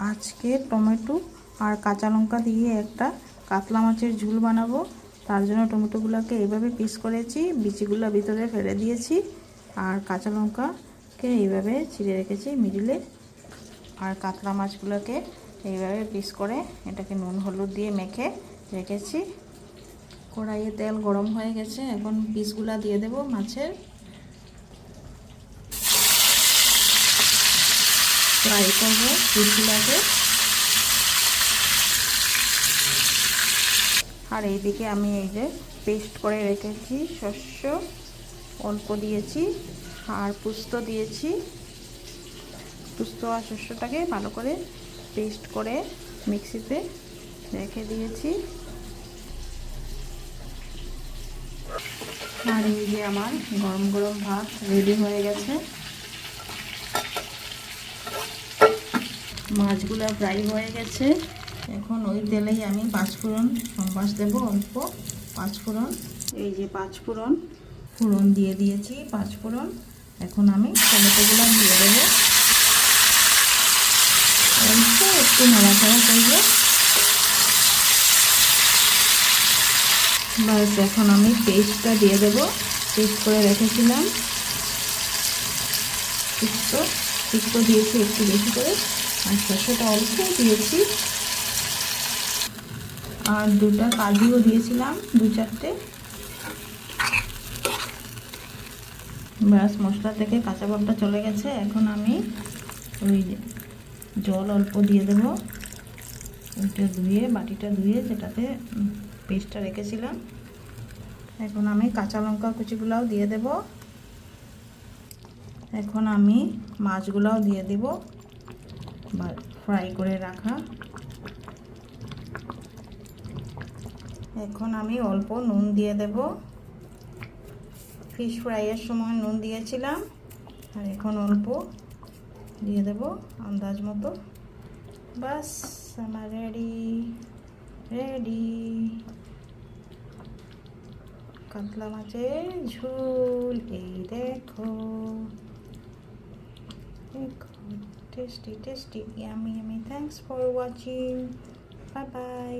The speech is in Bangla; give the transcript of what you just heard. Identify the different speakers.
Speaker 1: আজকে টমেটো আর কাঁচা লঙ্কা দিয়ে একটা কাতলা মাছের ঝোল বানাবো। তার জন্য টমেটোগুলোকে এইভাবে পিস করেছি, বিচিগুলো ভিতরে ফেলে দিয়েছি, আর কাঁচা লঙ্কাকে এইভাবে ছিঁড়ে রেখেছি মিডিলে। আর কাতলা মাছগুলোকে এইভাবে পিস করে এটাকে নুন হলুদ দিয়ে মেখে রেখেছি। কড়াইয়ে তেল গরম হয়ে গেছে, এখন পিসগুলো দিয়ে দেব মাছের। ফ্রাই করবো পিসগুলোকে। আর এইদিকে আমি এই যে পেস্ট করে রেখেছি শস্য অল্প দিয়েছি, আর পোস্ত দিয়েছি। পোস্ত আর শস্যটাকে ভালো করে পেস্ট করে মিক্সিতে রেখে দিয়েছি। আর এই যে আমার গরম গরম ভাত রেডি হয়ে গেছে। মাছগুলো ফ্রাই হয়ে গেছে। এখন ওই তেলেই আমি পাঁচফোড়ন সম্বাস দেব, অল্প পাঁচফোড়ন। এই যে পাঁচফোড়ন ফোড়ন দিয়ে দিয়েছি পাঁচফোড়ন। এখন আমি টমেটোগুলো দিয়ে দেবো, অল্প একটু নাড়াচাড়া করবো। বাস এখন আমি পেস্টটা দিয়ে দেবো, পেস্ট করে রেখেছিলাম। শুক্তো দিয়েছি একটু বেশি করে, আর শস্যটা অল্প দিয়েছি, আর দুটা কাজুও দিয়েছিলাম, দু চারটে। ব্যাস মশলা থেকে কাঁচা ভাবটা চলে গেছে। এখন আমি ওই জল অল্প দিয়ে দেবো, ওইটা ধুয়ে বাটিটা ধুয়ে যেটাতে পেস্টটা রেখেছিলাম। এখন আমি কাঁচা লঙ্কা কুচিগুলাও দিয়ে দেব। এখন আমি মাছগুলাও দিয়ে দেব ফ্রাই করে রাখা। এখন আমি অল্প নুন দিয়ে দেব, ফিশ ফ্রাইয়ের সময় নুন দিয়েছিলাম, আর এখন অল্প দিয়ে দেব আন্দাজ মতো। বাস আমার রেডি কাতলা মাছের ঝোল। এই দেখো, tasty tasty, yummy yummy. Thanks for watching, bye by.